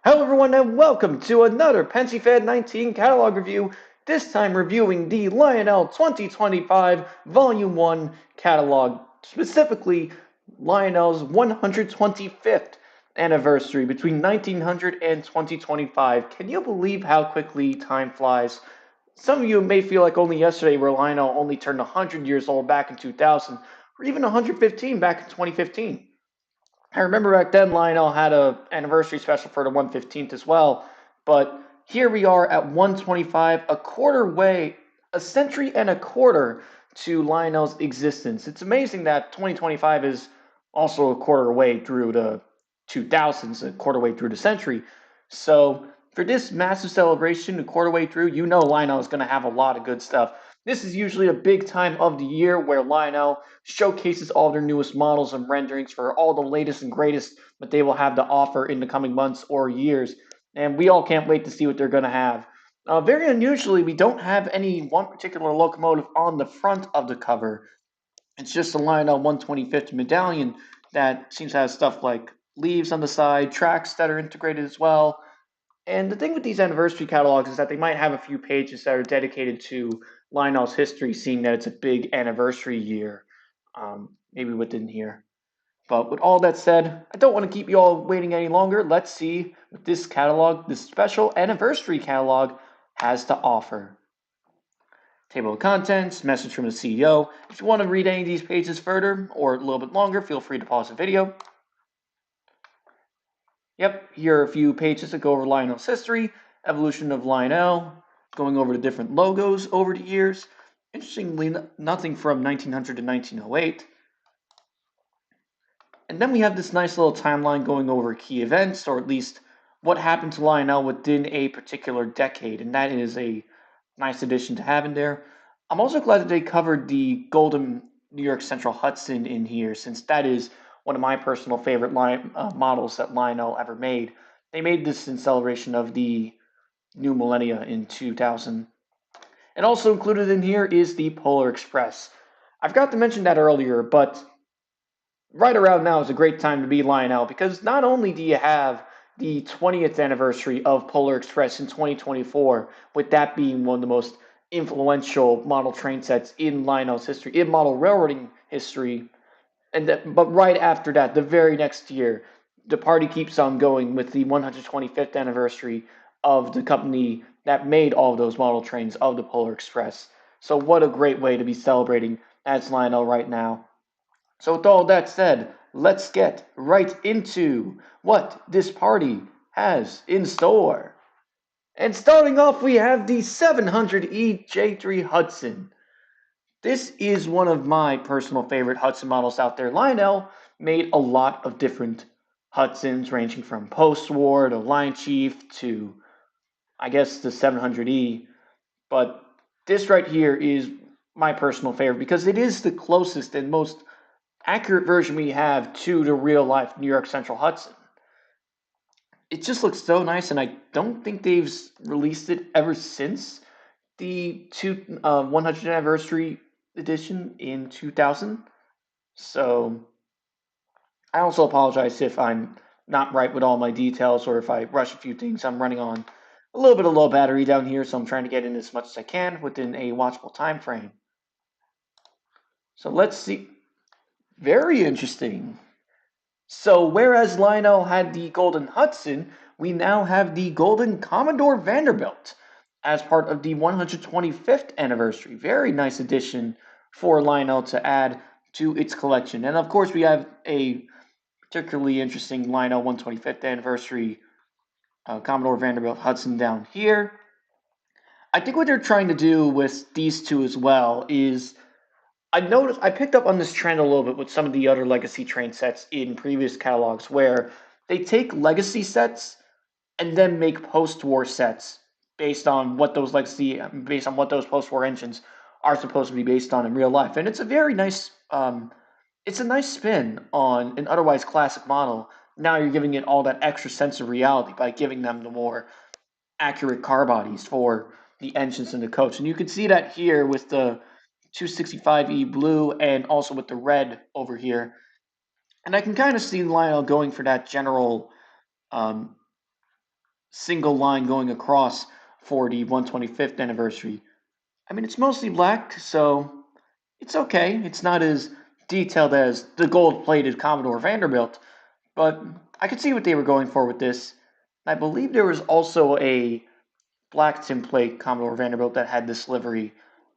Hello everyone and welcome to another PensyFed 19 catalog review, this time reviewing the Lionel 2025 Volume 1 catalog, specifically Lionel's 125th anniversary between 1900 and 2025. Can you believe how quickly time flies? Some of you may feel like only yesterday where Lionel only turned 100 years old back in 2000, or even 115 back in 2015. I remember back then Lionel had a anniversary special for the 115th as well, but here we are at 125, a quarter way, a century and a quarter to Lionel's existence. It's amazing that 2025 is also a quarter way through the 2000s, a quarter way through the century. So for this massive celebration, a quarter way through, you know Lionel is going to have a lot of good stuff. This is usually a big time of the year where Lionel showcases all their newest models and renderings for all the latest and greatest that they will have to offer in the coming months or years. And we all can't wait to see what they're going to have. Very unusually, we don't have any one particular locomotive on the front of the cover. It's just a Lionel 125th medallion that seems to have stuff like leaves on the side, tracks that are integrated as well. And the thing with these anniversary catalogs is that they might have a few pages that are dedicated to Lionel's history, seeing that it's a big anniversary year, maybe within here. But with all that said, I don't want to keep you all waiting any longer. Let's see what this catalog, this special anniversary catalog, has to offer. Table of contents, message from the CEO. If you want to read any of these pages further or a little bit longer, feel free to pause the video. Yep, here are a few pages that go over Lionel's history, evolution of Lionel, going over the different logos over the years. Interestingly, nothing from 1900 to 1908. And then we have this nice little timeline going over key events, or at least what happened to Lionel within a particular decade, and that is a nice addition to have in there. I'm also glad that they covered the Golden New York Central Hudson in here, since that is one of my personal favorite models that Lionel ever made. They made this in celebration of the new millennia in 2000. And also included in here is the Polar Express. I forgot to mention that earlier, but right around now is a great time to be Lionel because not only do you have the 20th anniversary of Polar Express in 2024, with that being one of the most influential model train sets in Lionel's history, in model railroading history, but right after that, the very next year, the party keeps on going with the 125th anniversary of the company that made all of those model trains of the Polar Express. So what a great way to be celebrating as Lionel right now. So with all that said, let's get right into what this party has in store. And starting off, we have the 700E J3 Hudson. This is one of my personal favorite Hudson models out there. Lionel made a lot of different Hudsons, ranging from post-war to Lion Chief to, I guess, the 700E. But this right here is my personal favorite because it is the closest and most accurate version we have to the real life New York Central Hudson. It just looks so nice, and I don't think they've released it ever since the 100th anniversary edition in 2000. So I also apologize if I'm not right with all my details or if I rush a few things. I'm running on a little bit of low battery down here, so I'm trying to get in as much as I can within a watchable time frame. So let's see. Very interesting. So, whereas Lionel had the Golden Hudson, we now have the Golden Commodore Vanderbilt as part of the 125th anniversary. Very nice addition for Lionel to add to its collection. And of course, we have a particularly interesting Lionel 125th anniversary Commodore Vanderbilt Hudson down here. I think what they're trying to do with these two as well is I picked up on this trend a little bit with some of the other legacy train sets in previous catalogs where they take legacy sets and then make post-war sets based on what those post-war engines are supposed to be based on in real life. And it's a very nice it's a nice spin on an otherwise classic model. Now you're giving it all that extra sense of reality by giving them the more accurate car bodies for the engines in the coach. And you can see that here with the 265E blue and also with the red over here. And I can kind of see Lionel going for that general um, single line going across for the 125th anniversary. I mean, it's mostly black, so it's okay. It's not as detailed as the gold-plated Commodore Vanderbilt, but I could see what they were going for with this. I believe there was also a black template Commodore Vanderbilt that had this livery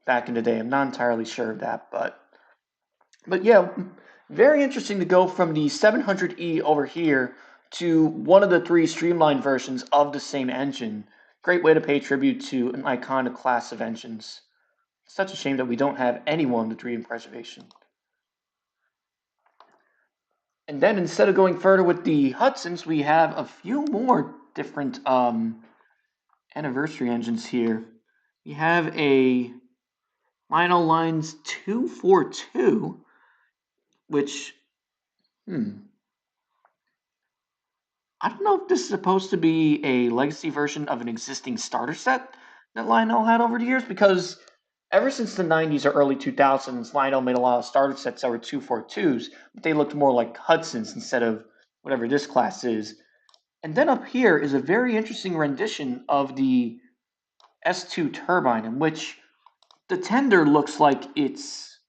back in the day. I'm not entirely sure of that, but yeah, very interesting to go from the 700E over here to one of the three streamlined versions of the same engine. Great way to pay tribute to an iconic class of engines. It's such a shame that we don't have anyone to dream preservation. And then instead of going further with the Hudsons, we have a few more different anniversary engines here. We have a Lionel Lines 242, which, hmm, I don't know if this is supposed to be a legacy version of an existing starter set that Lionel had over the years, because ever since the 90s or early 2000s, Lionel made a lot of starter sets that were 242s, but they looked more like Hudsons instead of whatever this class is. And then up here is a very interesting rendition of the S2 turbine, in which the tender looks like it's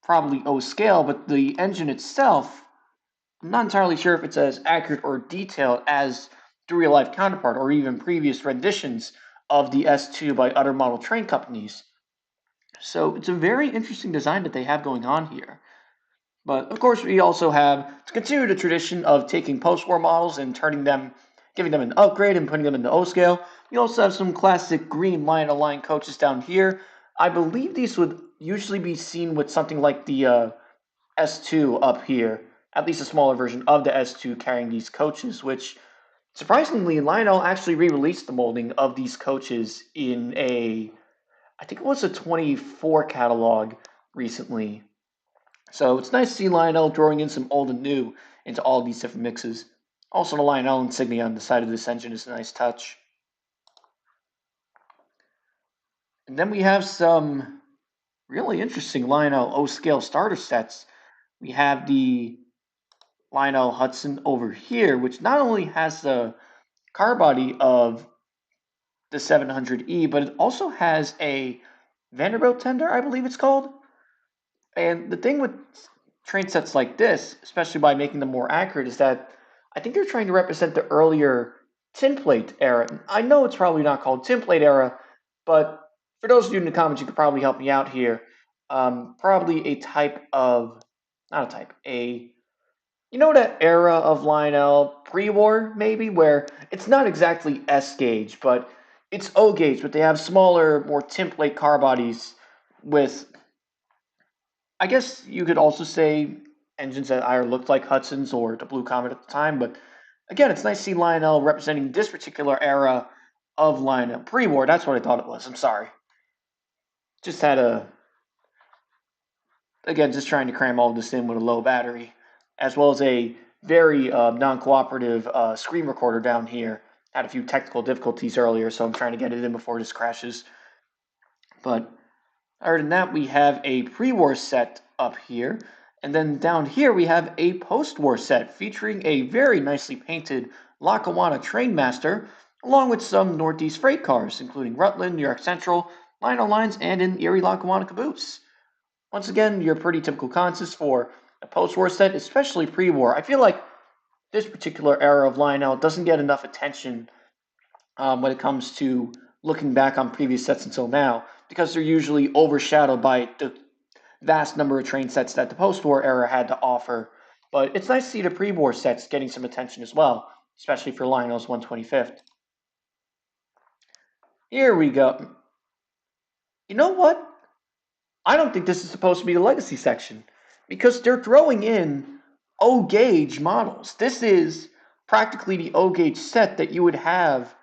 probably O scale, but the engine itself, I'm not entirely sure if it's as accurate or detailed as the real life counterpart or even previous renditions of the S2 by other model train companies. So it's a very interesting design that they have going on here. But of course, we also have to continue the tradition of taking post-war models and turning them, giving them an upgrade and putting them into O scale. We also have some classic green Lionel line coaches down here. I believe these would usually be seen with something like the S2 up here, at least a smaller version of the S2 carrying these coaches, which surprisingly, Lionel actually re-released the molding of these coaches in I think it was a 24 catalog recently. So it's nice to see Lionel drawing in some old and new into all these different mixes. Also, the Lionel insignia on the side of this engine is a nice touch. And then we have some really interesting Lionel O-scale starter sets. We have the Lionel Hudson over here, which not only has the car body of the 700E, but it also has a Vanderbilt tender, I believe it's called. And the thing with train sets like this, especially by making them more accurate, is that I think they're trying to represent the earlier tinplate era. I know it's probably not called tinplate era, but for those of you in the comments, you could probably help me out here. Probably a type of, not a type, a that era of Lionel pre-war maybe, where it's not exactly S gauge, but it's O gauge, but they have smaller, more template car bodies with, I guess you could also say, engines that either looked like Hudson's or the Blue Comet at the time. But again, it's nice to see Lionel representing this particular era of Lionel pre-war. That's what I thought it was. I'm sorry. Just had a Again, just trying to cram all of this in with a low battery, as well as a very non-cooperative screen recorder down here. Had a few technical difficulties earlier, so I'm trying to get it in before this crashes. But other than that, we have a pre-war set up here, and then down here we have a post-war set featuring a very nicely painted Lackawanna Trainmaster, along with some Northeast freight cars, including Rutland, New York Central, Lionel Lines, and an Erie Lackawanna caboose. Once again, your pretty typical concepts for a post-war set, especially pre-war. I feel like this particular era of Lionel doesn't get enough attention when it comes to looking back on previous sets until now, because they're usually overshadowed by the vast number of train sets that the post-war era had to offer. But it's nice to see the pre-war sets getting some attention as well, especially for Lionel's 125th. Here we go. You know what? I don't think this is supposed to be the legacy section because they're throwing in O gauge models. This is practically the O gauge set that you would have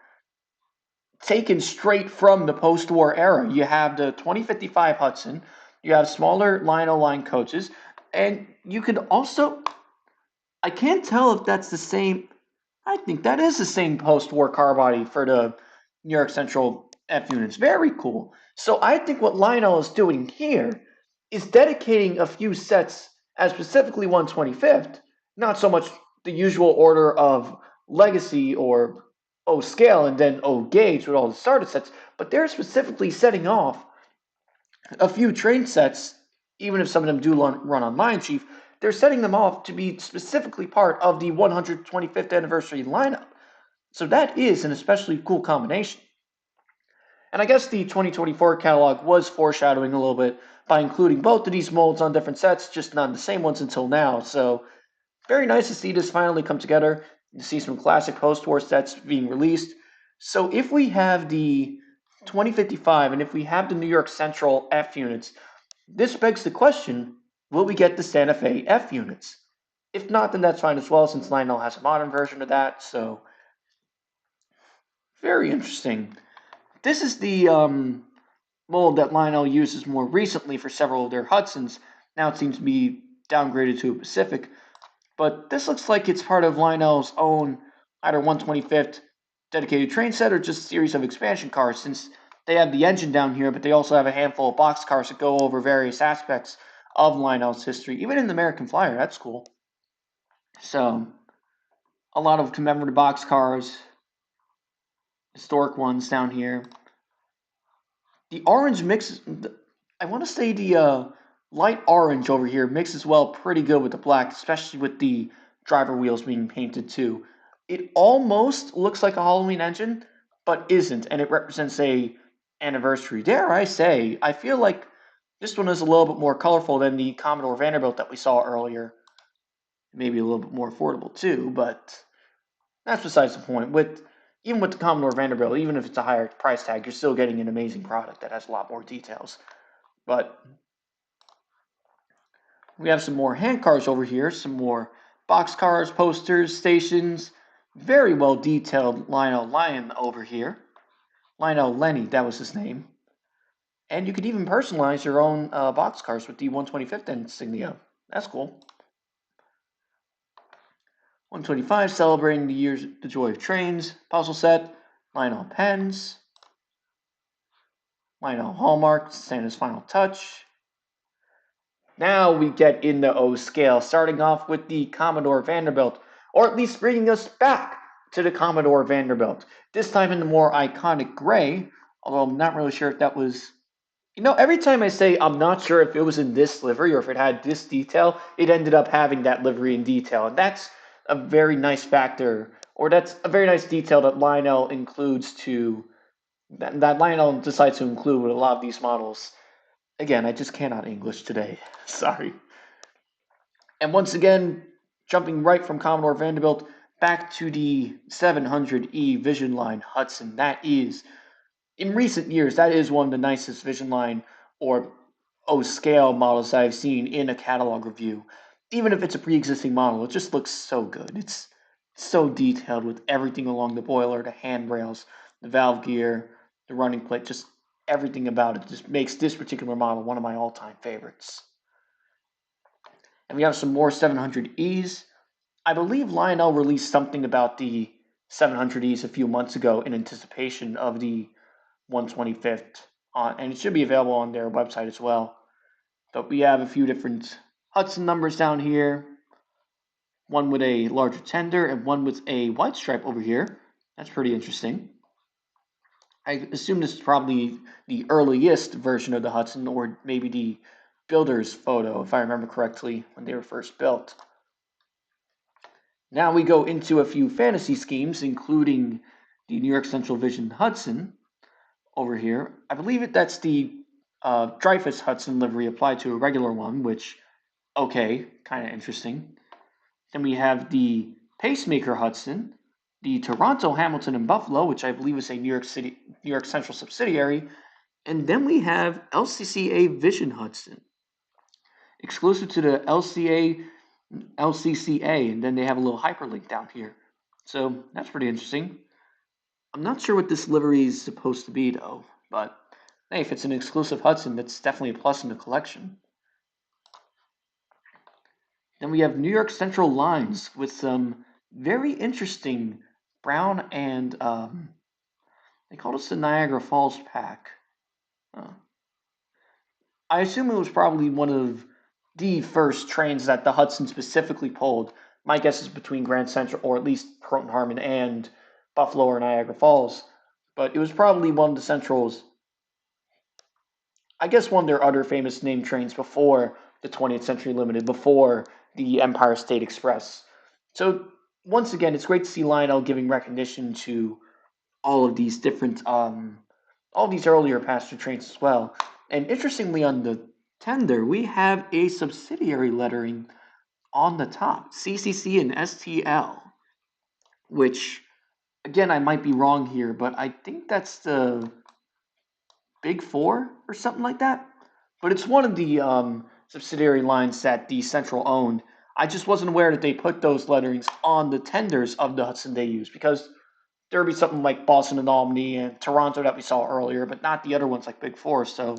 taken straight from the post war era. You have the 2055 Hudson, you have smaller Lionel line coaches, and you could also, I can't tell if that's the same. I think that is the same post-war car body for the New York Central F units. Very cool. So I think what Lionel is doing here is dedicating a few sets as specifically 125th, not so much the usual order of legacy or O scale and then O gauge with all the starter sets, but they're specifically setting off a few train sets, even if some of them do run on Lion Chief, they're setting them off to be specifically part of the 125th anniversary lineup. So that is an especially cool combination. And I guess the 2024 catalog was foreshadowing a little bit by including both of these molds on different sets, just not the same ones until now. So very nice to see this finally come together, to see some classic post-war sets being released. So if we have the 2055 and if we have the New York Central F units, this begs the question, will we get the Santa Fe F units? If not, then that's fine as well, since Lionel has a modern version of that, so very interesting. This is the mold that Lionel uses more recently for several of their Hudsons. Now it seems to be downgraded to a Pacific, but this looks like it's part of Lionel's own either 125th dedicated train set or just a series of expansion cars, since they have the engine down here, but they also have a handful of box cars that go over various aspects of Lionel's history, even in the American Flyer. That's cool. So, a lot of commemorative box cars, historic ones down here. The orange mix, I want to say the light orange over here mixes well pretty good with the black, especially with the driver wheels being painted too. It almost looks like a Halloween engine, but isn't, and it represents a anniversary. Dare I say, I feel like this one is a little bit more colorful than the Commodore Vanderbilt that we saw earlier. Maybe a little bit more affordable too, but that's besides the point. Even with the Commodore Vanderbilt, even if it's a higher price tag, you're still getting an amazing product that has a lot more details. But we have some more hand cars over here, some more box cars, posters, stations. Very well detailed Lionel Lion over here. Lionel Lenny, that was his name. And you could even personalize your own box cars with the 125th insignia. That's cool. 125, celebrating the joy of trains. Puzzle set. Lionel pens. Lionel Hallmark, Santa's final touch. Now we get into O scale, starting off with the Commodore Vanderbilt, or at least bringing us back to the Commodore Vanderbilt. This time in the more iconic gray, although I'm not really sure if that was. Every time I say I'm not sure if it was in this livery or if it had this detail, it ended up having that livery in detail. And that's a very nice factor, or that's a very nice detail that Lionel includes that Lionel decides to include with a lot of these models. Again, I just cannot English today. Sorry. And once again, jumping right from Commodore Vanderbilt back to the 700E Vision Line Hudson. That is, in recent years, that is one of the nicest Vision Line or O scale models I've seen in a catalog review. Even if it's a pre-existing model, it just looks so good. It's so detailed with everything along the boiler, the handrails, the valve gear, the running plate, just everything about it just makes this particular model one of my all-time favorites. And we have some more 700Es. I believe Lionel released something about the 700Es a few months ago in anticipation of the 125th, and it should be available on their website as well. But we have a few different Hudson numbers down here. One with a larger tender and one with a white stripe over here. That's pretty interesting. I assume this is probably the earliest version of the Hudson, or maybe the builder's photo, if I remember correctly, when they were first built. Now we go into a few fantasy schemes, including the New York Central Vision Hudson over here. I believe that's the Dreyfus Hudson livery applied to a regular one, which, okay, kind of interesting. Then we have the Pacemaker Hudson, the Toronto, Hamilton, and Buffalo, which I believe is a New York Central subsidiary, and then we have LCCA Vision Hudson, exclusive to the LCCA, and then they have a little hyperlink down here. So that's pretty interesting. I'm not sure what this livery is supposed to be, though, but hey, if it's an exclusive Hudson, that's definitely a plus in the collection. Then we have New York Central lines with some very interesting brown and they call this the Niagara Falls pack. I assume it was probably one of the first trains that the Hudson specifically pulled. My guess is between Grand Central, or at least Croton Harmon and Buffalo or Niagara Falls. But it was probably one of the Central's, I guess, one of their other famous name trains before the 20th Century Limited, before the Empire State Express. So once again, it's great to see Lionel giving recognition to all of these different, all these earlier passenger trains as well. And interestingly, on the tender, we have a subsidiary lettering on the top, CCC and STL, which again I might be wrong here, but I think that's the Big Four or something like that. But it's one of the subsidiary lines that the Central owned. I just wasn't aware that they put those letterings on the tenders of the Hudson they use because there would be something like Boston and Albany and Toronto that we saw earlier, but not the other ones like Big Four. So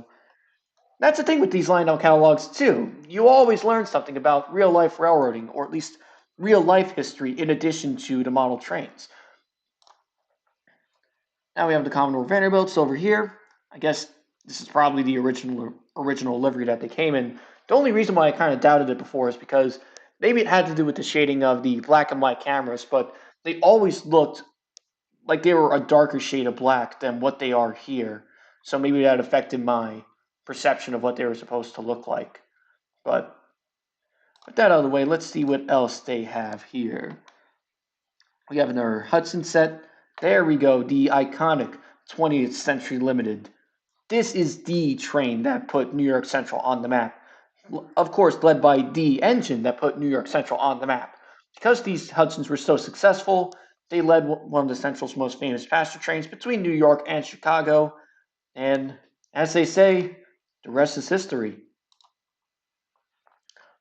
that's the thing with these Lionel catalogs too. You always learn something about real life railroading, or at least real life history, in addition to the model trains. Now we have the Commodore Vanderbilts over here. I guess this is probably the original livery that they came in. The only reason why I kind of doubted it before is because maybe it had to do with the shading of the black and white cameras, but they always looked like they were a darker shade of black than what they are here. So maybe that affected my perception of what they were supposed to look like. But with that out of the way, let's see what else they have here. We have another Hudson set. There we go, the iconic 20th Century Limited. This is the train that put New York Central on the map. Of course, led by the engine that put New York Central on the map. Because these Hudsons were so successful, they led one of the Central's most famous passenger trains between New York and Chicago. And as they say, the rest is history.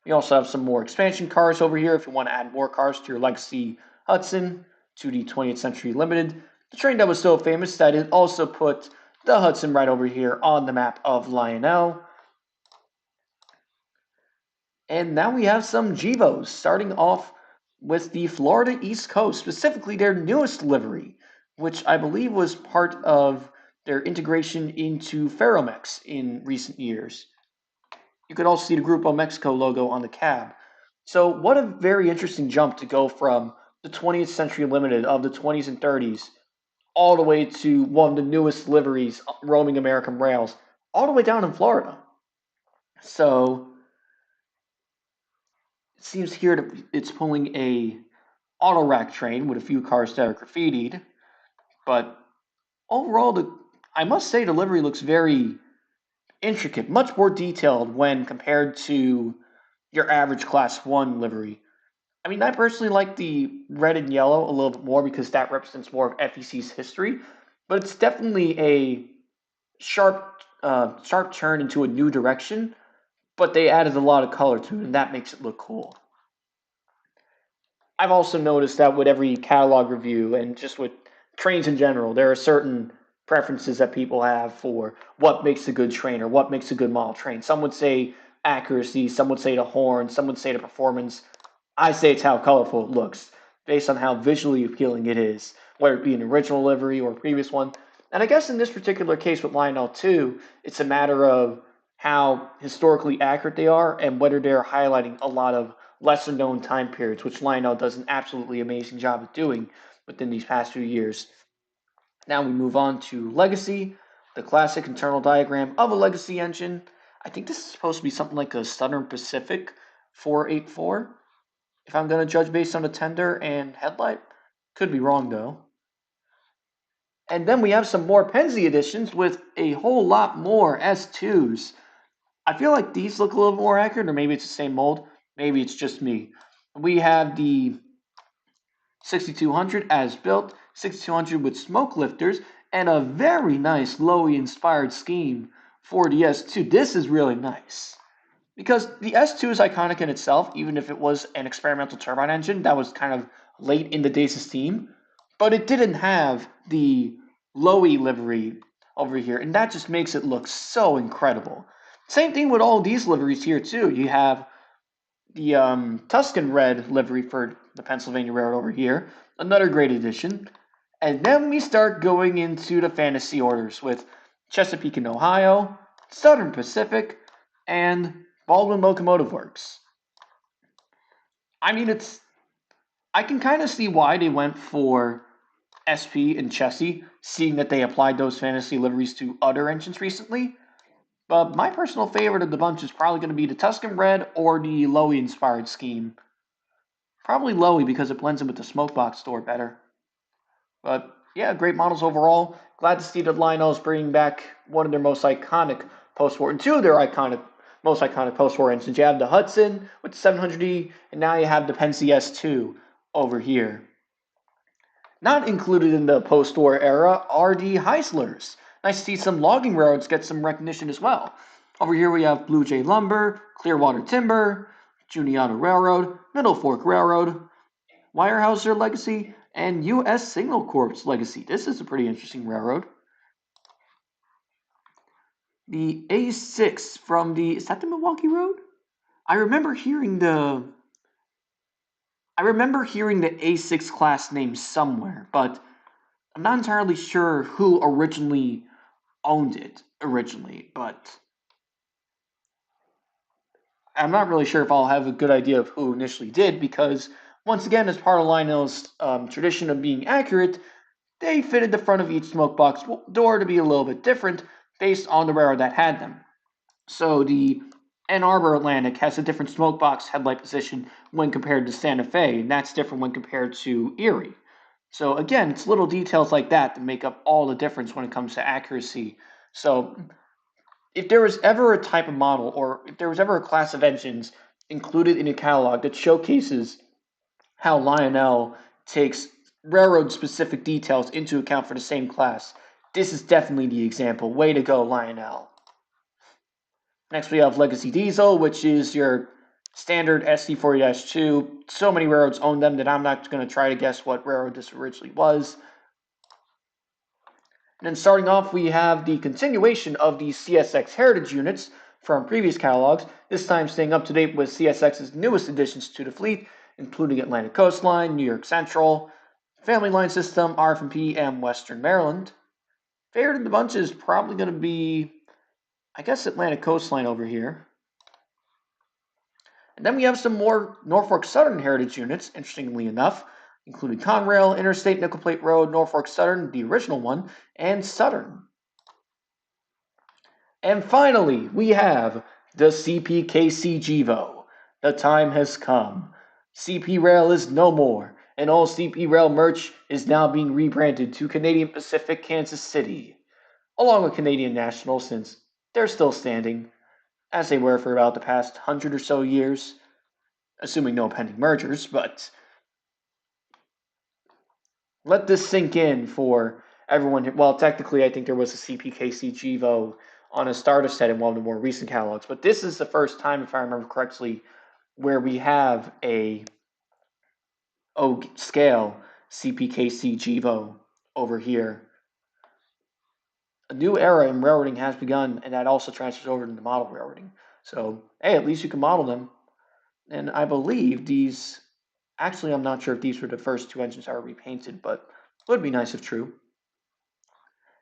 We also have some more expansion cars over here if you want to add more cars to your legacy Hudson to the 20th Century Limited. The train that was so famous that it also put the Hudson right over here on the map of Lionel. And now we have some Gevos, starting off with the Florida East Coast, specifically their newest livery, which I believe was part of their integration into Ferromex in recent years. You could also see the Grupo Mexico logo on the cab. So, what a very interesting jump to go from the 20th Century Limited of the 20s and 30s all the way to one of the newest liveries roaming American rails, all the way down in Florida. So, it seems here that it's pulling a auto rack train with a few cars that are graffitied, but overall, I must say the livery looks very intricate, much more detailed when compared to your average Class 1 livery. I mean, I personally like the red and yellow a little bit more because that represents more of FEC's history, but it's definitely a sharp turn into a new direction. But they added a lot of color to it, and that makes it look cool. I've also noticed that with every catalog review and just with trains in general, there are certain preferences that people have for what makes a good train or what makes a good model train. Some would say accuracy, some would say the horn, some would say the performance. I say it's how colorful it looks, based on how visually appealing it is, whether it be an original livery or a previous one. And I guess in this particular case with Lionel 2, it's a matter of how historically accurate they are and whether they're highlighting a lot of lesser known time periods, which Lionel does an absolutely amazing job of doing within these past few years. Now we move on to Legacy, the classic internal diagram of a Legacy engine. I think this is supposed to be something like a Southern Pacific 484, if I'm going to judge based on the tender and headlight. Could be wrong though. And then we have some more Penzi editions with a whole lot more S2s. I feel like these look a little more accurate, or maybe it's the same mold. Maybe it's just me. We have the 6200 as built, 6200 with smoke lifters, and a very nice Lowy inspired scheme for the S2. This is really nice because the S2 is iconic in itself, even if it was an experimental turbine engine that was kind of late in the days of steam, but it didn't have the Lowy livery over here, and that just makes it look so incredible. Same thing with all these liveries here too. You have the Tuscan red livery for the Pennsylvania Railroad over here, another great addition. And then we start going into the fantasy orders with Chesapeake and Ohio, Southern Pacific, and Baldwin Locomotive Works. I mean, I can kind of see why they went for SP and Chessie, seeing that they applied those fantasy liveries to other engines recently. But my personal favorite of the bunch is probably going to be the Tuscan Red or the Lowy inspired scheme. Probably Lowy because it blends in with the Smokebox store better. But yeah, great models overall. Glad to see that Lionel is bringing back one of their most iconic post-war, and two of their most iconic post-war engines. You have the Hudson with the 700E, and now you have the Penske S2 over here. Not included in the post-war era are the Heislers. Nice to see some logging railroads get some recognition as well. Over here we have Blue Jay Lumber, Clearwater Timber, Juniata Railroad, Middle Fork Railroad, Weyerhaeuser Legacy, and U.S. Signal Corp's Legacy. This is a pretty interesting railroad. The A6 from the, is that the Milwaukee Road? I remember hearing the A6 class name somewhere, but I'm not entirely sure who originally owned it but I'm not really sure if I'll have a good idea of who initially did because, once again, as part of Lionel's tradition of being accurate, they fitted the front of each smokebox door to be a little bit different based on the railroad that had them. So the Ann Arbor Atlantic has a different smokebox headlight position when compared to Santa Fe, and that's different when compared to Erie. So again, it's little details like that that make up all the difference when it comes to accuracy. So if there was ever a type of model or if there was ever a class of engines included in a catalog that showcases how Lionel takes railroad specific details into account for the same class, this is definitely the example. Way to go, Lionel. Next, we have Legacy Diesel, which is your standard SC40-2. So many railroads own them that I'm not going to try to guess what railroad this originally was. And then starting off, we have the continuation of the CSX Heritage units from previous catalogs, this time staying up to date with CSX's newest additions to the fleet, including Atlantic Coastline, New York Central, Family Line System, RF&P, and Western Maryland. Favorite of the bunch is probably going to be, I guess, Atlantic Coastline over here. And then we have some more Norfolk Southern Heritage units, interestingly enough, including Conrail, Interstate Nickel Plate Road, Norfolk Southern, the original one, and Southern. And finally, we have the CPKC Gevo. The time has come. CP Rail is no more, and all CP Rail merch is now being rebranded to Canadian Pacific Kansas City, along with Canadian National since they're still standing, as they were for about the past 100 or so years, assuming no pending mergers, but let this sink in for everyone. Well, technically, I think there was a CPKC Gevo on a starter set in one of the more recent catalogs, but this is the first time, if I remember correctly, where we have a scale CPKC Gevo over here. A new era in railroading has begun, and that also transfers over into model railroading. So, hey, at least you can model them. And I believe these, actually, I'm not sure if these were the first two engines that were repainted, but it would be nice if true.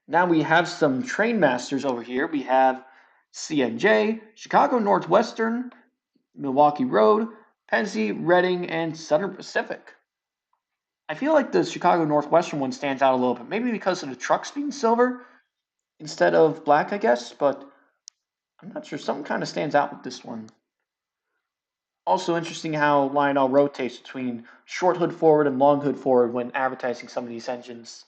Now we have some train masters over here. We have CNJ, Chicago Northwestern, Milwaukee Road, Pennsy, Reading, and Southern Pacific. I feel like the Chicago Northwestern one stands out a little bit, maybe because of the trucks being silver instead of black, I guess, but I'm not sure. Something kind of stands out with this one. Also interesting how Lionel rotates between short hood forward and long hood forward when advertising some of these engines.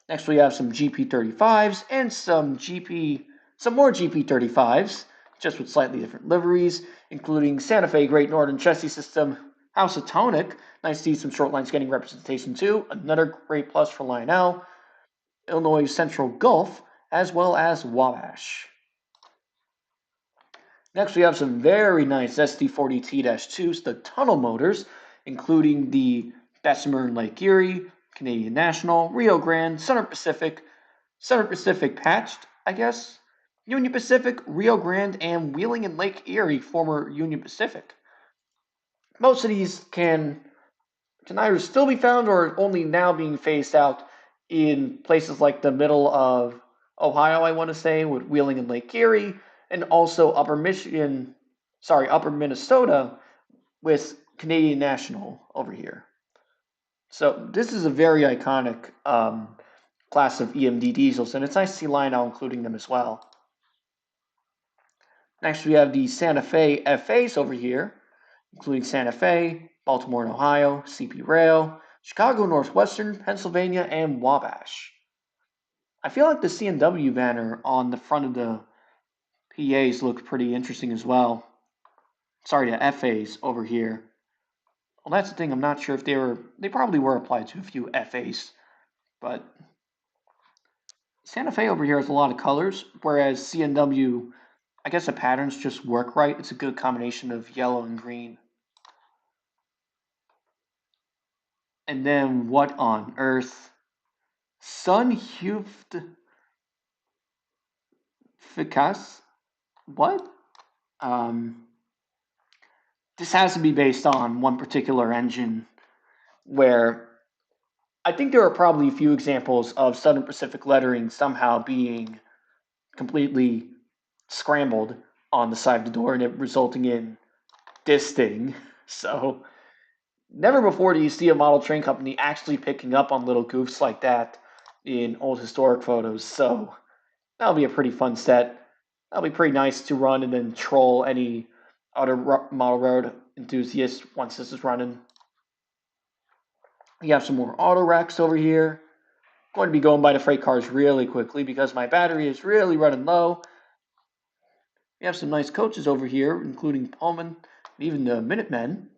Next, we have some GP35s and some more GP35s, just with slightly different liveries, including Santa Fe Great Northern Chassis System, House of Tonic. Nice to see some short lines getting representation too. Another great plus for Lionel. Illinois Central Gulf, as well as Wabash. Next, we have some very nice SD40T-2s, the tunnel motors, including the Bessemer and Lake Erie, Canadian National, Rio Grande, Southern Pacific patched, I guess, Union Pacific, Rio Grande, and Wheeling and Lake Erie, former Union Pacific. Most of these can either still be found or only now being phased out in places like the middle of Ohio, I want to say, with Wheeling and Lake Erie, and also Upper Minnesota with Canadian National over here. So this is a very iconic class of EMD diesels, and it's nice to see Lionel including them as well. Next, we have the Santa Fe FAs over here, including Santa Fe, Baltimore and Ohio, CP Rail, Chicago Northwestern, Pennsylvania, and Wabash. I feel like the C&W banner on the front of the PAs look pretty interesting as well. Sorry, the FAs over here. Well, that's the thing. I'm not sure if they probably were applied to a few FAs, but Santa Fe over here has a lot of colors, whereas C&W, I guess the patterns just work right. It's a good combination of yellow and green. And then what on earth? Sunhufed Ficas? What? Um, this has to be based on one particular engine where I think there are probably a few examples of Southern Pacific lettering somehow being completely scrambled on the side of the door and it resulting in this thing. So never before do you see a model train company actually picking up on little goofs like that in old historic photos. So that'll be a pretty fun set. That'll be pretty nice to run and then troll any other model road enthusiasts once this is running. We have some more auto racks over here. I'm going to be going by the freight cars really quickly because my battery is really running low. We have some nice coaches over here, including Pullman and even the Minutemen.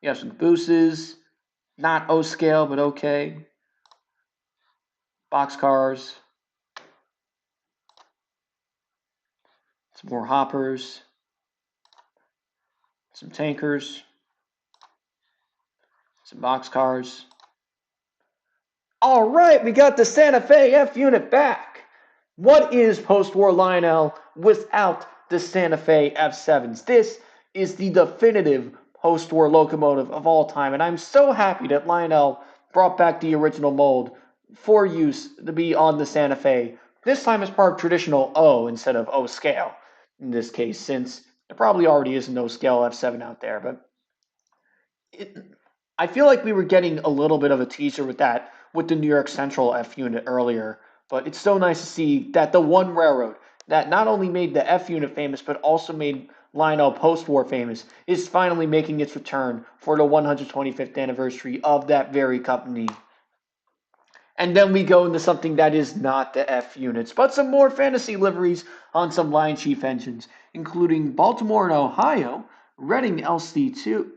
We have some Cabooses, not O scale, but okay. Boxcars, some more hoppers, some tankers, some boxcars. All right, we got the Santa Fe F unit back. What is post-war Lionel without the Santa Fe F7s? This is the definitive post-war locomotive of all time, and I'm so happy that Lionel brought back the original mold for use to be on the Santa Fe. This time as part of traditional O instead of O scale in this case, since there probably already is an O scale F7 out there, but it, I feel like we were getting a little bit of a teaser with that with the New York Central F unit earlier, but it's so nice to see that the one railroad that not only made the F unit famous but also made Lionel post-war famous is finally making its return for the 125th anniversary of that very company. And then we go into something that is not the F units, but some more fantasy liveries on some Lion Chief engines, including Baltimore and Ohio, Reading LC2,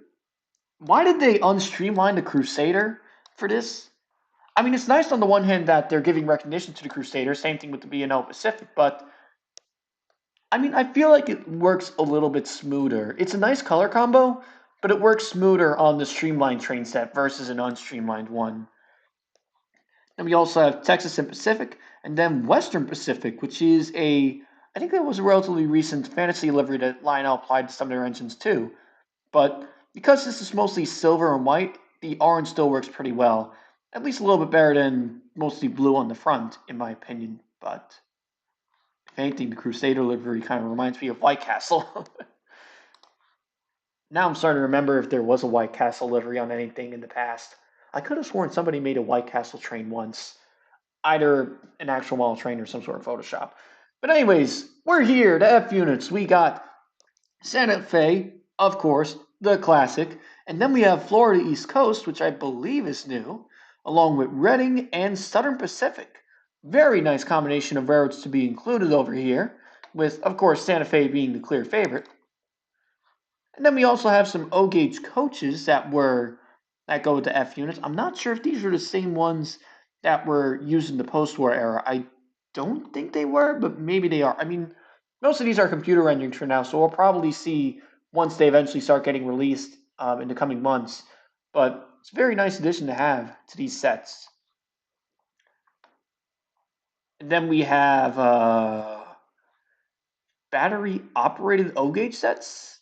why did they unstreamline the Crusader for this? I mean, it's nice on the one hand that they're giving recognition to the Crusader, same thing with the B&O Pacific, but I mean, I feel like it works a little bit smoother. It's a nice color combo, but it works smoother on the streamlined train set versus an unstreamlined one. Then we also have Texas and Pacific, and then Western Pacific, which is I think that was a relatively recent fantasy livery that Lionel applied to some of their engines too. But because this is mostly silver and white, the orange still works pretty well. At least a little bit better than mostly blue on the front, in my opinion. But if anything, the Crusader livery kind of reminds me of White Castle. Now I'm starting to remember if there was a White Castle livery on anything in the past. I could have sworn somebody made a White Castle train once. Either an actual model train or some sort of Photoshop. But anyways, we're here, the F units. We got Santa Fe, of course, the classic. And then we have Florida East Coast, which I believe is new, along with Reading and Southern Pacific. Very nice combination of railroads to be included over here, with, of course, Santa Fe being the clear favorite. And then we also have some O gauge coaches that go with the F units. I'm not sure if these are the same ones that were used in the post-war era. I don't think they were, but maybe they are. I mean, most of these are computer renderings for now, so we'll probably see once they eventually start getting released in the coming months. But it's a very nice addition to have to these sets. And then we have battery operated O gauge sets.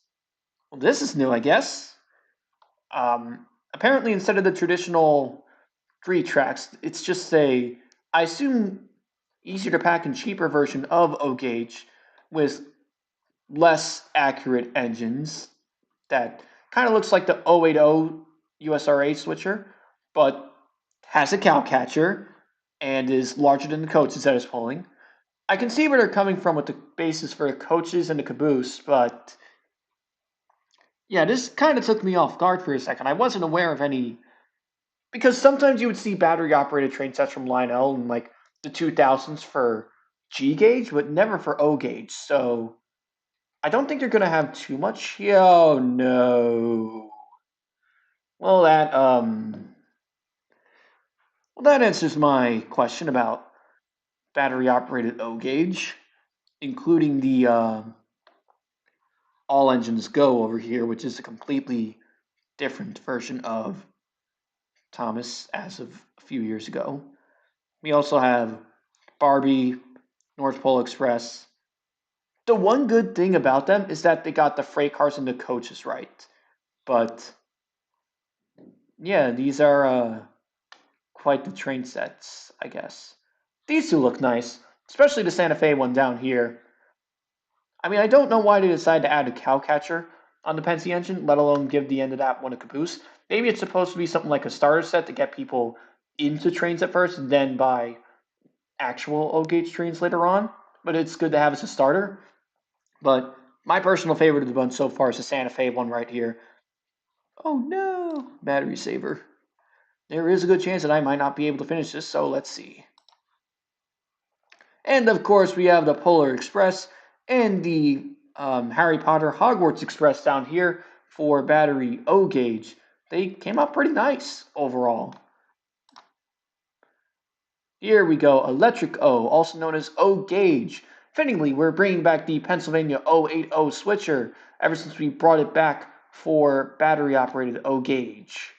Well, this is new, I guess. Apparently, instead of the traditional 3 tracks, it's just I assume, easier to pack and cheaper version of O gauge with less accurate engines that kind of looks like the 080 USRA switcher, but has a cow catcher and is larger than the coaches that it's pulling. I can see where they're coming from with the basis for the coaches and the caboose, but yeah, this kind of took me off guard for a second. I wasn't aware of any because sometimes you would see battery operated train sets from Lionel in like the 2000s for G gauge, but never for O gauge. So I don't think you're gonna have too much. Oh no. Well, that answers my question about battery operated O gauge, including the all engines go over here, which is a completely different version of Thomas as of a few years ago. We also have Barbie, North Pole Express. The one good thing about them is that they got the freight cars and the coaches right. But yeah, these are quite the train sets, I guess. These two look nice, especially the Santa Fe one down here. I mean, I don't know why they decided to add a cow catcher on the Penske engine, let alone give the end of that one a caboose. Maybe it's supposed to be something like a starter set to get people into trains at first, and then buy actual O gauge trains later on. But it's good to have as a starter. But my personal favorite of the bunch so far is the Santa Fe one right here. Oh no, battery saver. There is a good chance that I might not be able to finish this, so let's see. And of course, we have the Polar Express and the Harry Potter Hogwarts Express down here for battery O gauge. They came out pretty nice overall. Here we go, Electric O, also known as O gauge. Fittingly, we're bringing back the Pennsylvania 080 switcher ever since we brought it back for battery operated O gauge.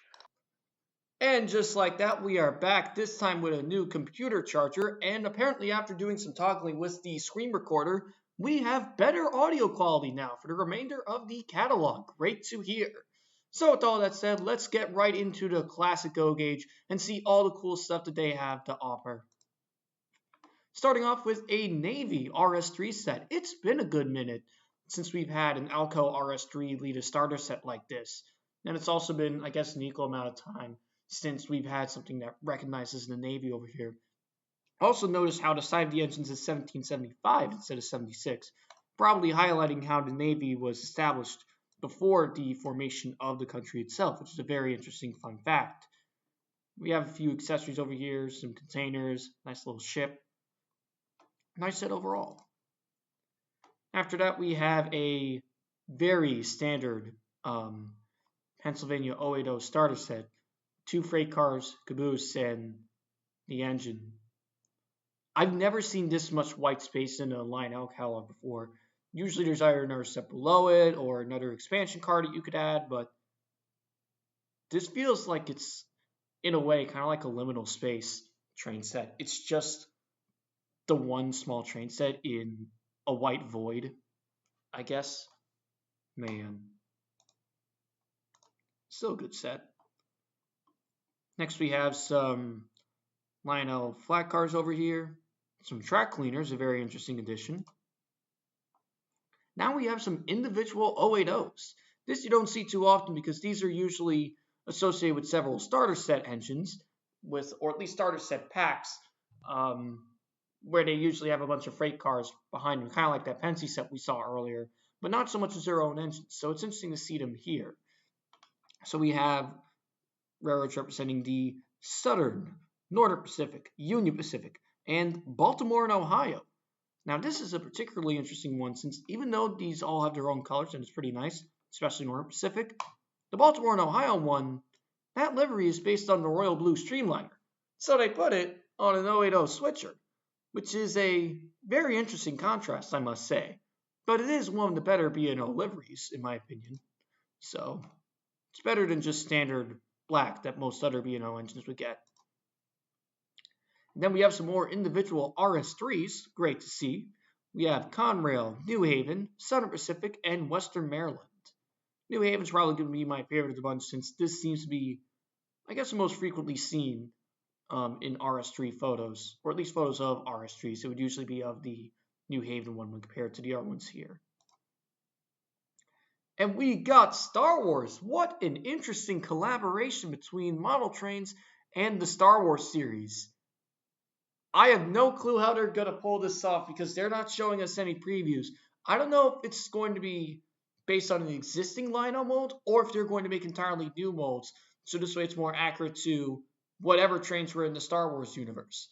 And just like that, we are back, this time with a new computer charger, and apparently after doing some toggling with the screen recorder, we have better audio quality now for the remainder of the catalog. Great to hear. So with all that said, let's get right into the classic O gauge and see all the cool stuff that they have to offer. Starting off with a Navy RS3 set. It's been a good minute since we've had an Alco RS3 lead a starter set like this. And it's also been, I guess, an equal amount of time since we've had something that recognizes the Navy over here. Also notice how the side of the engines is 1775 instead of 76, probably highlighting how the Navy was established before the formation of the country itself, which is a very interesting fun fact. We have a few accessories over here, some containers, nice little ship. Nice set overall. After that, we have a very standard Pennsylvania 080 starter set. 2 freight cars, caboose, and the engine. I've never seen this much white space in a Lionel catalog before. Usually there's either another set below it or another expansion car that you could add, but this feels like it's, in a way, kind of like a liminal space train set. It's just the one small train set in a white void, I guess. Man. Still a good set. Next we have some Lionel flat cars over here. Some track cleaners, a very interesting addition. Now we have some individual 080s. This you don't see too often because these are usually associated with several starter set engines, or at least starter set packs, where they usually have a bunch of freight cars behind them, kind of like that Penske set we saw earlier, but not so much as their own engines. So it's interesting to see them here. So we have railroads representing the Southern, Northern Pacific, Union Pacific, and Baltimore and Ohio. Now, this is a particularly interesting one since even though these all have their own colors and it's pretty nice, especially Northern Pacific, the Baltimore and Ohio one, that livery is based on the Royal Blue Streamliner. So they put it on an 080 switcher, which is a very interesting contrast, I must say. But it is one of the better B&O liveries, in my opinion. So it's better than just standard black that most other B&O engines would get. And then we have some more individual RS3s, great to see. We have Conrail, New Haven, Southern Pacific, and Western Maryland. New Haven's probably going to be my favorite of the bunch since this seems to be, I guess, the most frequently seen in RS3 photos, or at least photos of RS3s. It would usually be of the New Haven one when compared to the other ones here. And we got Star Wars. What an interesting collaboration between model trains and the Star Wars series. I have no clue how they're going to pull this off because they're not showing us any previews. I don't know if it's going to be based on an existing Lionel mold or if they're going to make entirely new molds. So this way it's more accurate to whatever trains were in the Star Wars universe.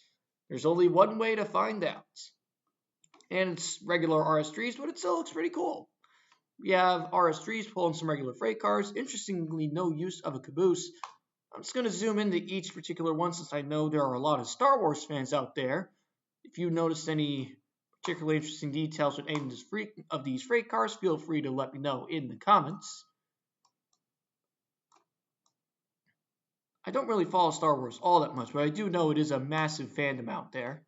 There's only one way to find out. And it's regular RS3s, but it still looks pretty cool. We have RS3s pulling some regular freight cars. Interestingly, no use of a caboose. I'm just going to zoom into each particular one since I know there are a lot of Star Wars fans out there. If you noticed any particularly interesting details with any of these freight cars, feel free to let me know in the comments. I don't really follow Star Wars all that much, but I do know it is a massive fandom out there.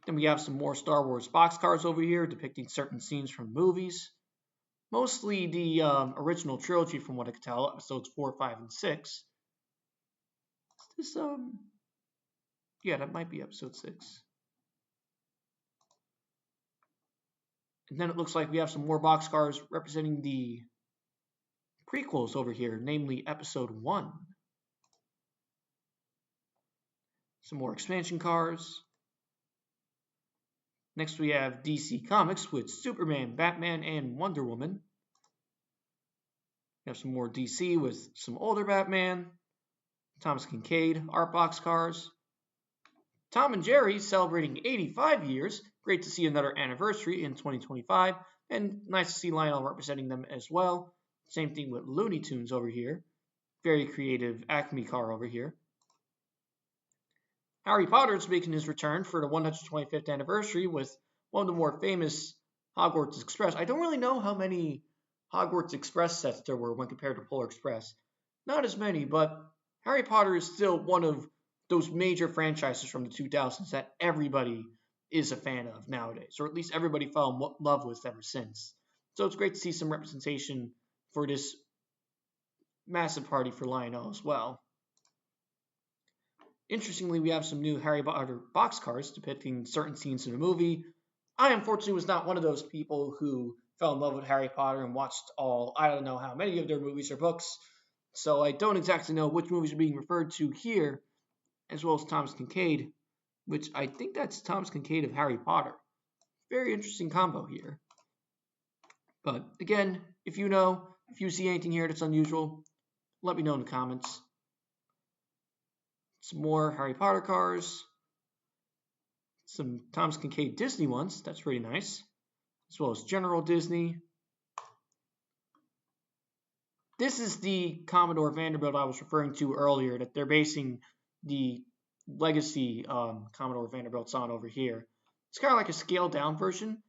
Then we have some more Star Wars boxcars over here depicting certain scenes from movies. Mostly the original trilogy from what I can tell, episodes 4, 5, and 6. Is this, yeah, that might be episode 6. And then it looks like we have some more boxcars representing the prequels over here, namely episode 1. Some more expansion cars. Next we have DC Comics with Superman, Batman, and Wonder Woman. We have some more DC with some older Batman, Thomas Kincaid, art boxcars. Tom and Jerry celebrating 85 years. Great to see another anniversary in 2025. And nice to see Lionel representing them as well. Same thing with Looney Tunes over here. Very creative Acme car over here. Harry Potter is making his return for the 125th anniversary with one of the more famous Hogwarts Express. I don't really know how many Hogwarts Express sets there were when compared to Polar Express. Not as many, but Harry Potter is still one of those major franchises from the 2000s that everybody is a fan of nowadays, or at least everybody fell in love with ever since. So it's great to see some representation for this massive party for Lionel as well. Interestingly, we have some new Harry Potter boxcars depicting certain scenes in the movie. I unfortunately was not one of those people who fell in love with Harry Potter and watched all, I don't know how many of their movies or books, so I don't exactly know which movies are being referred to here, as well as Thomas Kincaid, which I think that's Thomas Kincaid of Harry Potter. Very interesting combo here. But again, if you see anything here that's unusual, let me know in the comments. Some more Harry Potter cars. Some Thomas Kincaid Disney ones. That's pretty nice. As well as General Disney. This is the Commodore Vanderbilt I was referring to earlier, that they're basing the legacy Commodore Vanderbilts on over here. It's kind of like a scaled down version,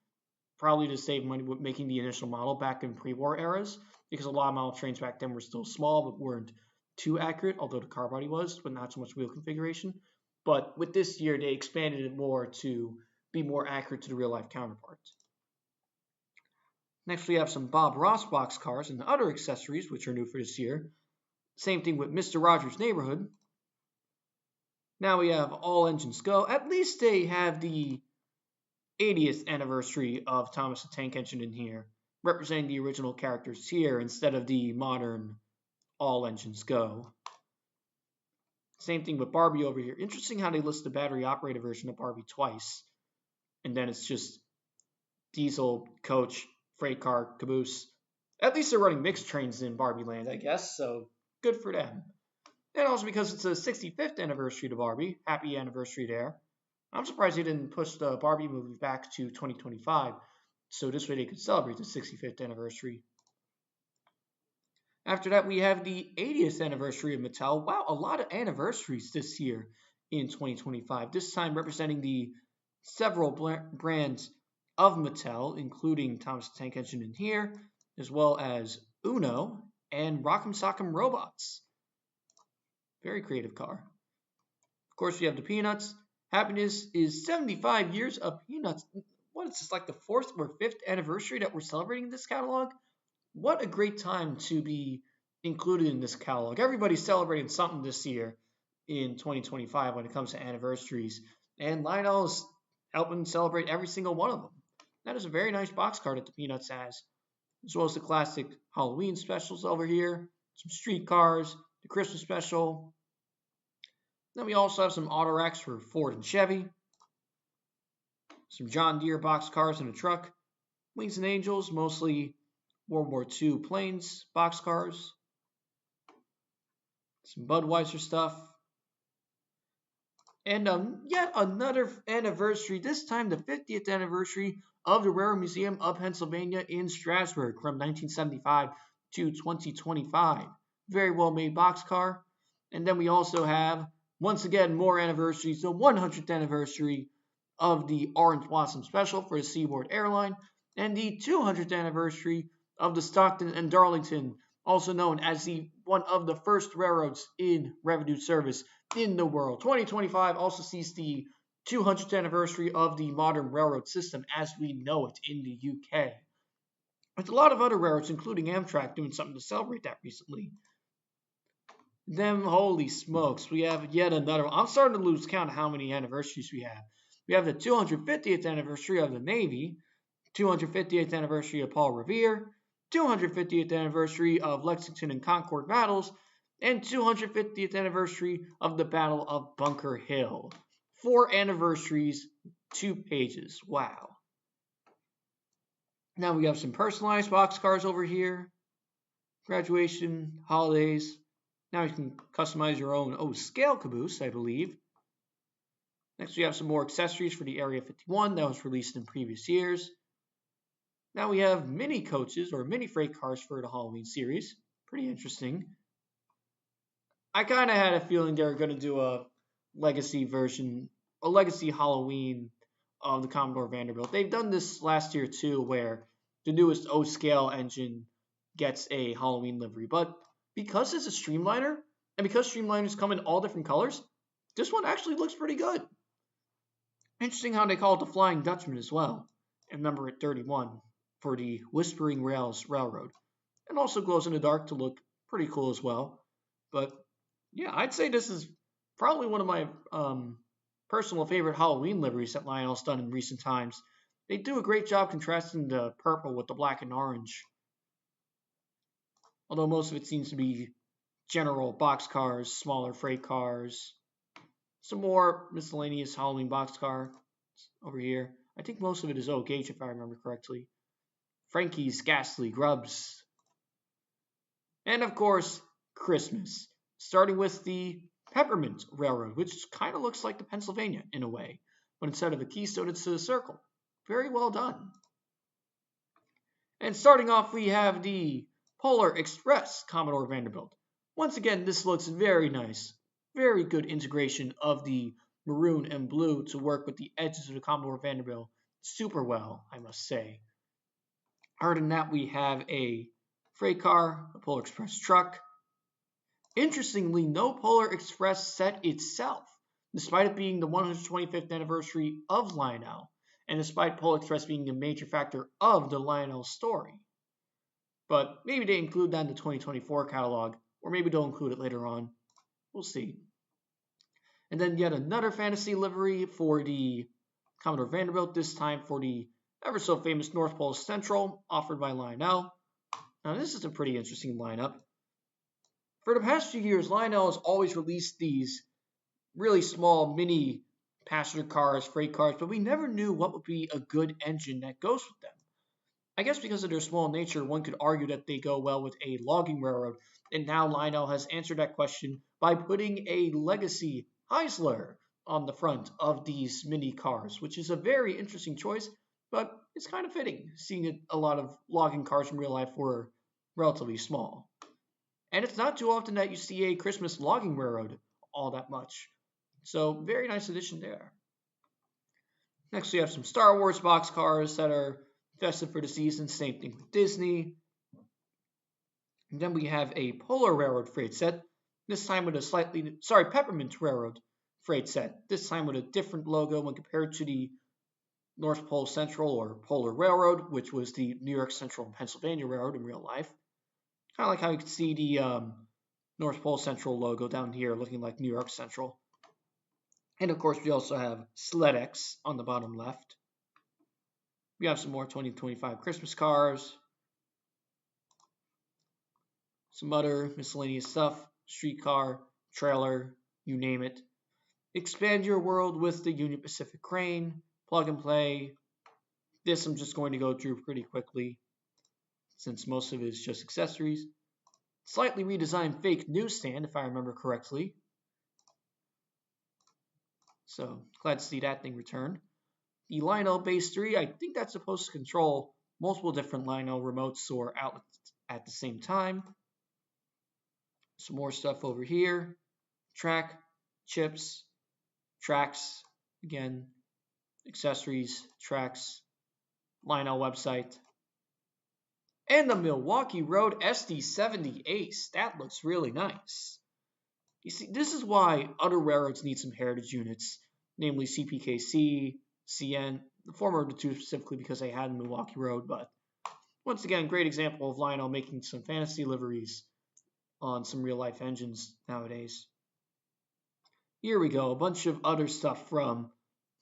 probably to save money with making the initial model back in pre-war eras, because a lot of model trains back then were still small but weren't too accurate, although the car body was, but not so much wheel configuration. But with this year, they expanded it more to be more accurate to the real-life counterparts. Next, we have some Bob Ross box cars and other accessories, which are new for this year. Same thing with Mr. Rogers' Neighborhood. Now we have All Engines Go. At least they have the 80th anniversary of Thomas the Tank Engine in here, representing the original characters here instead of the modern All Engines Go. Same thing with Barbie over here. Interesting how they list the battery operated version of Barbie twice. And then it's just diesel, coach, freight car, caboose. At least they're running mixed trains in Barbie Land, I guess, so good for them. And also because it's the 65th anniversary to Barbie. Happy anniversary there. I'm surprised they didn't push the Barbie movie back to 2025, so this way they could celebrate the 65th anniversary. After that, we have the 80th anniversary of Mattel. Wow, a lot of anniversaries this year in 2025. This time representing the several brands of Mattel, including Thomas the Tank Engine in here, as well as Uno and Rock'em Sock'em Robots. Very creative car. Of course, we have the Peanuts. Happiness is 75 years of Peanuts. What is this, like the 4th or 5th anniversary that we're celebrating this catalog? What a great time to be included in this catalog. Everybody's celebrating something this year in 2025 when it comes to anniversaries. And Lionel's helping celebrate every single one of them. That is a very nice box card that the Peanuts has. as well as the classic Halloween specials over here, some streetcars, the Christmas special. Then we also have some auto racks for Ford and Chevy, some John Deere boxcars and a truck, Wings and Angels, mostly World War II planes boxcars, some Budweiser stuff, and yet another anniversary, this time the 50th anniversary of the Railroad Museum of Pennsylvania in Strasburg from 1975 to 2025. Very well made boxcar. And then we also have, once again, more anniversaries. The 100th anniversary of the Orange Blossom Special for the Seaboard Airline, and the 200th anniversary of the Stockton and Darlington, also known as the one of the first railroads in revenue service in the world. 2025 also sees the 200th anniversary of the modern railroad system as we know it in the UK. With a lot of other railroads, including Amtrak, doing something to celebrate that recently. Then, holy smokes, we have yet another one. I'm starting to lose count of how many anniversaries we have. We have the 250th anniversary of the Navy, 250th anniversary of Paul Revere, 250th anniversary of Lexington and Concord battles, and 250th anniversary of the Battle of Bunker Hill. 4 anniversaries, 2 pages. Wow. Now we have some personalized boxcars over here. Graduation, holidays. Now you can customize your own, scale caboose, I believe. Next we have some more accessories for the Area 51 that was released in previous years. Now we have mini coaches or mini freight cars for the Halloween series. Pretty interesting. I kind of had a feeling they were going to do a legacy version, a legacy Halloween of the Commodore Vanderbilt. They've done this last year too, where the newest O-scale engine gets a Halloween livery. But because it's a streamliner, and because streamliners come in all different colors, this one actually looks pretty good. Interesting how they call it the Flying Dutchman as well, and number at 31 for the Whispering Rails Railroad. And also glows in the dark to look pretty cool as well. But yeah, I'd say this is probably one of my personal favorite Halloween liveries that Lionel's done in recent times. They do a great job contrasting the purple with the black and orange. Although most of it seems to be general boxcars, smaller freight cars, some more miscellaneous Halloween boxcar over here. I think most of it is O-gauge if I remember correctly. Frankie's Ghastly Grubs. And of course, Christmas. Starting with the Peppermint Railroad, which kind of looks like the Pennsylvania in a way. But instead of a keystone, it's a circle. Very well done. And starting off, we have the Polar Express Commodore Vanderbilt. Once again, this looks very nice. Very good integration of the maroon and blue to work with the edges of the Commodore Vanderbilt super well, I must say. Other than that, we have a freight car, a Polar Express truck. Interestingly, no Polar Express set itself, despite it being the 125th anniversary of Lionel, and despite Polar Express being a major factor of the Lionel story. But maybe they include that in the 2024 catalog, or maybe they'll include it later on. We'll see. And then yet another fantasy livery for the Commodore Vanderbilt, this time for the ever so famous North Pole Central, offered by Lionel. Now this is a pretty interesting lineup. For the past few years, Lionel has always released these really small mini passenger cars, freight cars, but we never knew what would be a good engine that goes with them. I guess because of their small nature, one could argue that they go well with a logging railroad, and now Lionel has answered that question by putting a legacy Heisler on the front of these mini cars, which is a very interesting choice, but it's kind of fitting, seeing a lot of logging cars in real life were relatively small. And it's not too often that you see a Christmas logging railroad all that much. So, very nice addition there. Next, we have some Star Wars boxcars that are festive for the season. Same thing with Disney. And then we have a Polar Railroad freight set. This time with a Peppermint Railroad freight set. This time with a different logo when compared to the North Pole Central or Polar Railroad, which was the New York Central and Pennsylvania Railroad in real life. Kind of like how you can see the North Pole Central logo down here looking like New York Central. And of course, we also have SledX on the bottom left. We have some more 2025 Christmas cars. some other miscellaneous stuff, streetcar, trailer, you name it. Expand your world with the Union Pacific Crane, plug and play. This I'm just going to go through pretty quickly since most of it is just accessories. Slightly redesigned fake newsstand, if I remember correctly. So glad to see that thing return. The Lionel Base 3, I think that's supposed to control multiple different Lionel remotes or outlets at the same time. Some more stuff over here. Track, chips, tracks, again, accessories, tracks, Lionel website. And the Milwaukee Road SD70 Ace. That looks really nice. You see, this is why other railroads need some heritage units, namely CPKC, CN, the former of the two specifically because they had Milwaukee Road, but once again, great example of Lionel making some fantasy liveries on some real-life engines nowadays. Here we go, a bunch of other stuff from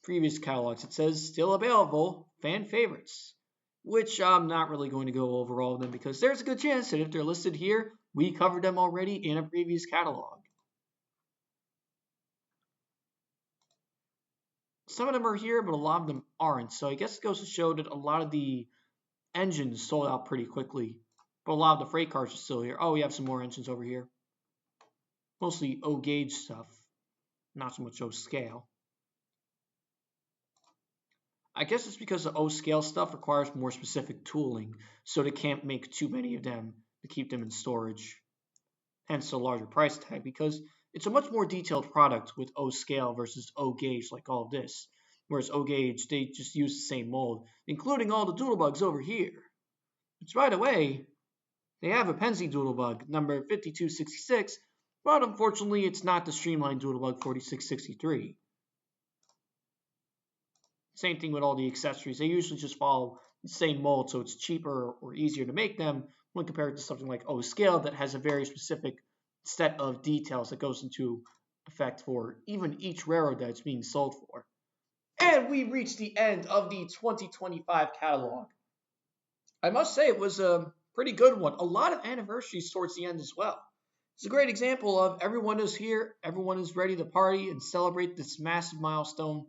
previous catalogs. It says, still available, fan favorites, which I'm not really going to go over all of them because there's a good chance that if they're listed here, we covered them already in a previous catalog. Some of them are here, but a lot of them aren't. So I guess it goes to show that a lot of the engines sold out pretty quickly. But a lot of the freight cars are still here. Oh, we have some more engines over here. Mostly O-gauge stuff, not so much O-scale. I guess it's because the O-scale stuff requires more specific tooling, so they can't make too many of them to keep them in storage. Hence the larger price tag, because it's a much more detailed product with O-scale versus O-gauge like all of this. Whereas O-gauge, they just use the same mold, including all the doodlebugs over here. Which, by the way, they have a Penzi doodlebug, number 5266, but unfortunately it's not the streamlined doodlebug 4663. Same thing with all the accessories. They usually just follow the same mold, so it's cheaper or easier to make them when compared to something like O-scale that has a very specific set of details that goes into effect for even each railroad that it's being sold for. And we reached the end of the 2025 catalog. I must say it was a pretty good one. A lot of anniversaries towards the end as well. It's a great example of everyone is here, everyone is ready to party and celebrate this massive milestone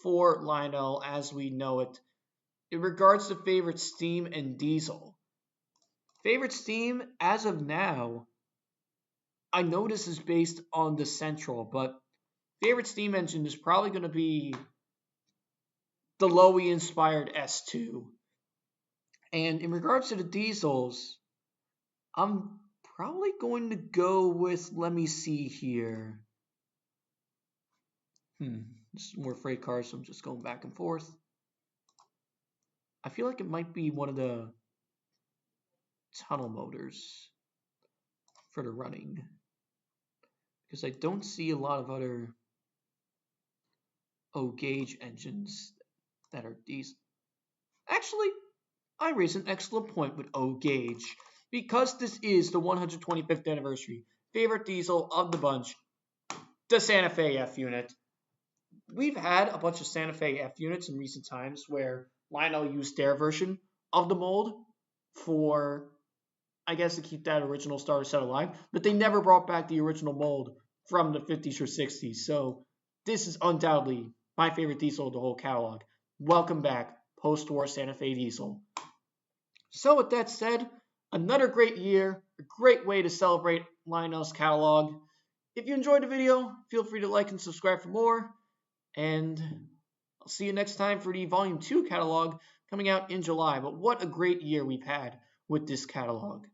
for Lionel as we know it. In regards to favorite steam and diesel, favorite steam as of now, I know this is based on the Central, but favorite steam engine is probably going to be the Lowy inspired S2. And in regards to the diesels, I'm probably going to go with, let me see here. Just more freight cars, so I'm just going back and forth. I feel like it might be one of the tunnel motors for the running, because I don't see a lot of other O-gauge engines that are diesel. Actually, I raise an excellent point with O-gauge, because this is the 125th anniversary. Favorite diesel of the bunch, the Santa Fe F unit. We've had a bunch of Santa Fe F units in recent times where Lionel used their version of the mold for, I guess, to keep that original starter set alive, but they never brought back the original mold from the 50s or 60s. So this is undoubtedly my favorite diesel of the whole catalog. Welcome back, post-war Santa Fe diesel. So with that said, another great year, a great way to celebrate Lionel's catalog. If you enjoyed the video, feel free to like and subscribe for more. And I'll see you next time for the Volume 2 catalog coming out in July. But what a great year we've had with this catalog.